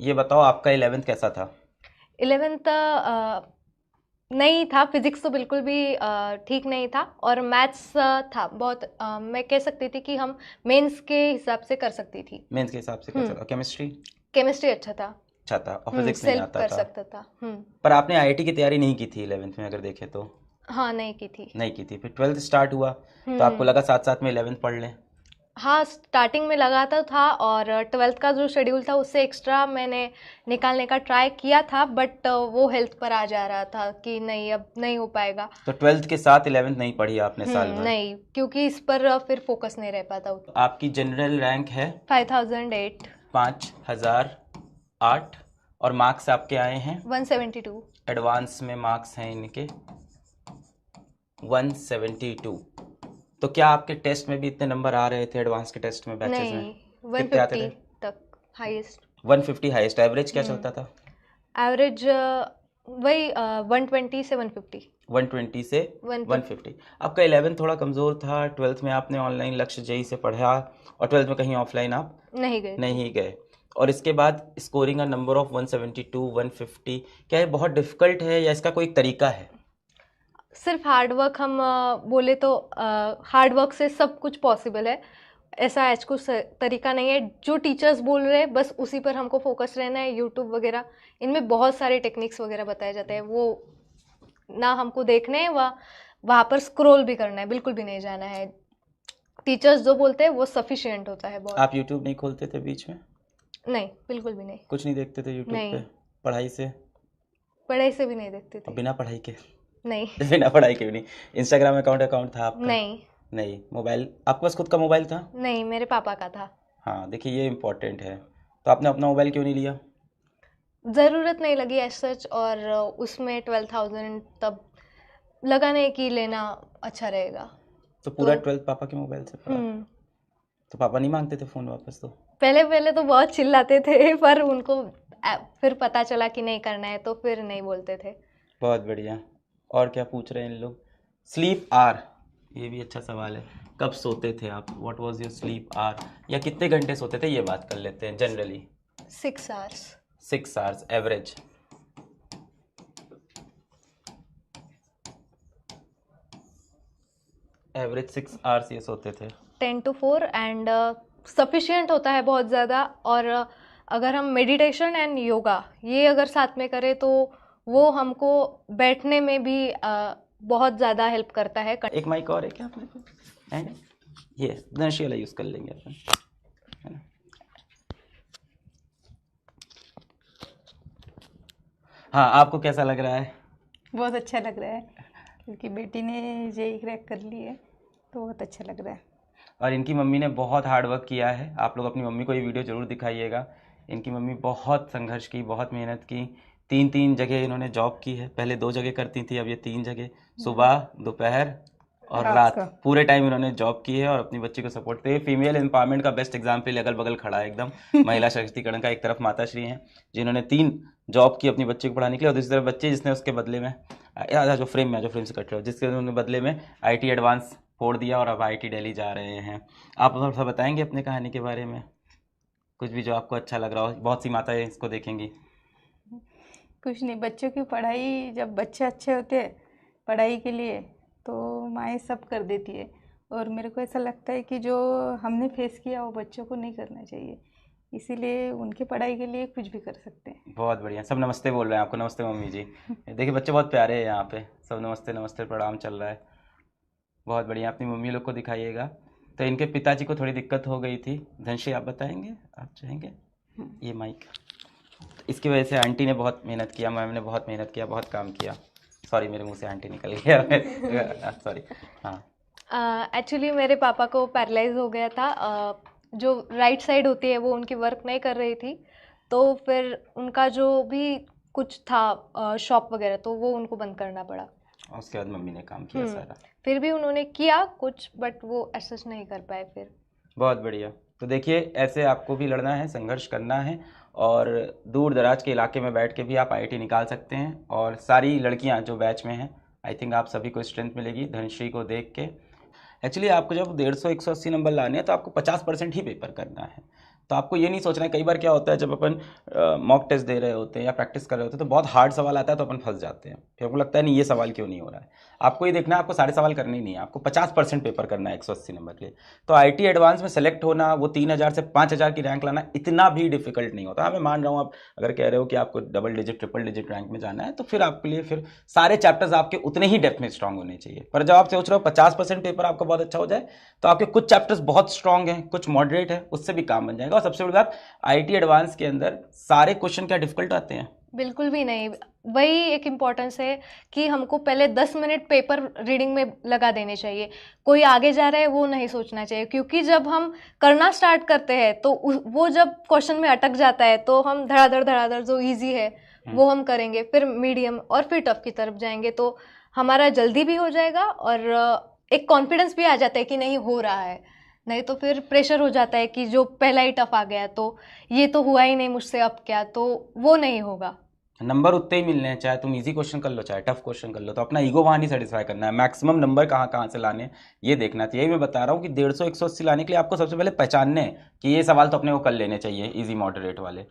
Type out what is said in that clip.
ये बताओ आपका 11th कैसा था? 11th नहीं था, फिजिक्स तो बिल्कुल भी ठीक नहीं था, और मैथ्स था बहुत, मैं कह सकती थी कि हम मेंस के हिसाब से कर सकती थी। मेंस के हिसाब से कैसा था? केमिस्ट्री केमिस्ट्री अच्छा था। अच्छा था और फिजिक्स नहीं सेल्फ आता कर था। सकता था। पर आपने आईआईटी की तैयारी नहीं की थी 11th में अगर देखें तो? हाँ, नहीं की थी। नहीं की थी, फिर 12th स्टार्ट हुआ तो आपको हम्म। लगा साथ साथ में 11th पढ़ लें? हाँ, स्टार्टिंग में लगाता था, और 12th का जो शेड्यूल था उससे एक्स्ट्रा मैंने निकालने का ट्राई किया था, बट वो हेल्थ पर आ जा रहा था कि नहीं, अब नहीं हो पाएगा। तो 12th के साथ 11th नहीं पढ़ी आपने साल भर? नहीं, क्योंकि इस पर फिर फोकस नहीं रह पाता। तो आपकी जनरल रैंक है 5008। 5008 और मार्क्स आपके आए हैं 172। एडवांस में मार्क्स हैं इनके 172। तो क्या आपके टेस्ट में भी इतने नंबर आ रहे थे एडवांस के टेस्ट में बैचेस में? नहीं, कितने आते 150 थे? तक हाईएस्ट। 150 हाईएस्ट। एवरेज क्या चलता था? एवरेज वही 120 से 150। 120 से 150। 150। आपका 11th थोड़ा कमज़ोर था, 12th में आपने ऑनलाइन लक्ष्य जेई से पढ़ा और 12th में कहीं ऑफलाइन आप नहीं गए थे। नहीं गए। और इसके बाद स्कोरिंग अ नंबर ऑफ 172 150, क्या ये बहुत डिफिकल्ट है या इसका कोई तरीका है? सिर्फ हार्ड वर्क, हम बोले तो हार्ड वर्क से सब कुछ पॉसिबल है। ऐसा आज कुछ तरीका नहीं है, जो टीचर्स बोल रहे हैं बस उसी पर हमको फोकस रहना है। यूट्यूब वगैरह, इनमें बहुत सारे टेक्निक्स वगैरह बताए जाते हैं, वो ना हमको देखने हैं, वहाँ पर स्क्रॉल भी करना है, बिल्कुल भी नहीं जाना है। टीचर्स जो बोलते हैं वो सफिशिएंट होता है बहुत। आप यूट्यूब नहीं खोलते थे बीच में? नहीं, बिल्कुल भी नहीं। कुछ नहीं देखते थे यूट्यूब पे? नहीं, पढ़ाई से? पढ़ाई से भी नहीं देखते और थे। बिना पढ़ाई के? नहीं। बिना पढ़ाई के भी नहीं? इंस्टाग्राम अकाउंट अकाउंट था आपका? नहीं। नहीं। मोबाइल आपके पास खुद का मोबाइल था? नहीं, मेरे पापा का था। हाँ, देखिए ये इम्पोर्टेंट है। तो आपने अपना मोबाइल क्यों नहीं लिया? ज़रूरत नहीं लगी एज सच, और उसमें 12,000 तब लगा नहीं कि लेना अच्छा रहेगा। तो पूरा तो 12th पापा के मोबाइल से पढ़ा? हम्म तो पापा नहीं मांगते थे फ़ोन वापस तो? पहले पहले तो बहुत चिल्लाते थे, पर उनको फिर पता चला कि नहीं करना है तो फिर नहीं बोलते थे। बहुत बढ़िया। और क्या पूछ रहे हैं इन लोग? स्लीप आर, ये भी अच्छा सवाल है। कब सोते थे आप? What was your sleep hour? या कितने घंटे सोते थे, ये बात कर लेते हैं generally. 6 hours. 6 hours average? Average 6 hours ये सोते थे? 10 to 4, एंड सफिशिएंट होता है बहुत ज़्यादा। और अगर हम मेडिटेशन एंड योगा ये अगर साथ में करें तो वो हमको बैठने में भी बहुत ज़्यादा हेल्प करता है। एक माइक और है क्या अपने को? है ना? ये धनुषी वाला यूज़ कर लेंगे अपन, है ना? हाँ, आपको कैसा लग रहा है? बहुत अच्छा लग रहा है, क्योंकि बेटी ने जेई क्रैक कर ली है, तो बहुत अच्छा लग रहा है। और इनकी मम्मी ने बहुत हार्ड वर्क किया है। आप लोग अपनी मम्मी को ये वीडियो ज़रूर दिखाइएगा। इनकी मम्मी बहुत संघर्ष की, बहुत मेहनत की। 3 जगह इन्होंने जॉब की है। पहले 2 जगह करती थी, अब ये 3 जगह, सुबह, दोपहर और रात रात, का। पूरे टाइम इन्होंने जॉब की है और अपनी बच्ची को सपोर्ट किया। फीमेल एम्पावरमेंट का बेस्ट एग्जाम्पल अगल बगल खड़ा है एकदम। महिला सशक्तिकरण का एक तरफ माता श्री हैं जिन्होंने 3 जॉब की अपनी बच्ची को पढ़ाने के लिए, और दूसरी तरफ बच्चे जिसने उसके बदले में जो फ्रेम से कट रहे हो, जिसके उन्होंने बदले में आईटी एडवांस फोड़ दिया और अब आईटी दिल्ली जा रहे हैं। आप थोड़ा सा बताएंगे अपने कहानी के बारे में, कुछ भी जो आपको अच्छा लग रहा हो? बहुत सी माताएं इसको देखेंगी। कुछ नहीं, बच्चों की पढ़ाई, जब बच्चे अच्छे होते हैं पढ़ाई के लिए तो माएँ सब कर देती है। और मेरे को ऐसा लगता है कि जो हमने फेस किया वो बच्चों को नहीं करना चाहिए, इसीलिए उनकी पढ़ाई के लिए कुछ भी कर सकते हैं। बहुत बढ़िया। सब नमस्ते बोल रहे हैं आपको। नमस्ते मम्मी जी। देखिए बच्चे बहुत प्यारे हैं यहाँ पे, सब नमस्ते नमस्ते प्रणाम चल रहा है। बहुत बढ़िया। अपनी मम्मी लोग को दिखाइएगा। तो इनके पिताजी को थोड़ी दिक्कत हो गई थी। धनश्री आप बताएंगे, आप चाहेंगे? ये माइक। तो इसकी वजह से आंटी ने बहुत मेहनत किया, मैम ने बहुत मेहनत किया, बहुत काम किया। सॉरी, मेरे मुंह से आंटी निकल गया। सॉरी। हाँ। एक्चुअली मेरे पापा को पैरालाइज हो गया था, जो राइट साइड होती है वो उनकी वर्क नहीं कर रही थी, तो फिर उनका जो भी कुछ था शॉप वगैरह, तो वो उनको बंद करना पड़ा। और उसके बाद मम्मी ने काम किया सारा। फिर भी उन्होंने किया कुछ, बट वो ऐसा नहीं कर पाए फिर। बहुत बढ़िया। तो देखिए ऐसे आपको भी लड़ना है, संघर्ष करना है, और दूर दराज के इलाके में बैठ के भी आप आईआईटी निकाल सकते हैं। और सारी लड़कियां जो बैच में हैं, आई थिंक आप सभी को स्ट्रेंथ मिलेगी धनश्री को देख के। एक्चुअली आपको जब 150 180 नंबर लाने हैं तो आपको 50% ही पेपर करना है। तो आपको ये नहीं सोचना है। कई बार क्या होता है जब अपन मॉक टेस्ट दे रहे होते हैं या प्रैक्टिस कर रहे होते हैं तो बहुत हार्ड सवाल आता है तो अपन फंस जाते हैं, फिर आपको लगता है नहीं ये सवाल क्यों नहीं हो रहा है। आपको ये देखना है आपको सारे सवाल करने ही नहीं है, आपको 50% पेपर करना है 180 नंबर के लिए। तो IIT एडवांस में सेलेक्ट होना, वो 3000 से 5000 की रैंक लाना इतना भी डिफिकल्ट नहीं होता। हाँ, मैं मान रहा हूँ आप अगर कह रहे हो कि आपको double digit triple digit rank में जाना है तो फिर आपके लिए फिर सारे चैप्टर्स आपके उतने ही डेप्थ में स्ट्रांग होने चाहिए। पर जब आप सोच रहे हो 50% पेपर आपका बहुत अच्छा हो जाए तो आपके कुछ चैप्टर्स बहुत स्ट्रांग हैं, कुछ मॉडरेट है, उससे भी काम बन जाएगा। और सबसे बड़ी बात, IIT एडवांस के अंदर सारे क्वेश्चन क्या डिफिकल्ट आते हैं? बिल्कुल भी नहीं। वही एक इम्पोर्टेंस है कि हमको पहले 10 मिनट पेपर रीडिंग में लगा देने चाहिए। कोई आगे जा रहा है वो नहीं सोचना चाहिए, क्योंकि जब हम करना स्टार्ट करते हैं तो वो जब क्वेश्चन में अटक जाता है तो हम धड़ाधड़ जो इजी है वो हम करेंगे, फिर मीडियम और फिर टफ की तरफ जाएंगे तो हमारा जल्दी भी हो जाएगा और एक कॉन्फिडेंस भी आ जाता है कि नहीं हो रहा है। नहीं तो फिर प्रेशर हो जाता है कि जो पहला ही टफ आ गया तो ये तो हुआ ही नहीं मुझसे, अब क्या, तो वो नहीं होगा। नंबर उतने ही मिलने हैं, चाहे तुम इजी क्वेश्चन कर लो चाहे टफ क्वेश्चन कर लो। तो अपना ईगो वहाँ नहीं सेटिस्फाई करना है, मैक्सिमम नंबर कहाँ कहाँ से लाने हैं ये देखना चाहिए। यही मैं बता रहा हूँ कि 150 180 लाने के लिए आपको सबसे पहले पहचानने हैं कि ये सवाल तो अपने को कर लेने चाहिए इजी मॉडरेट वाले।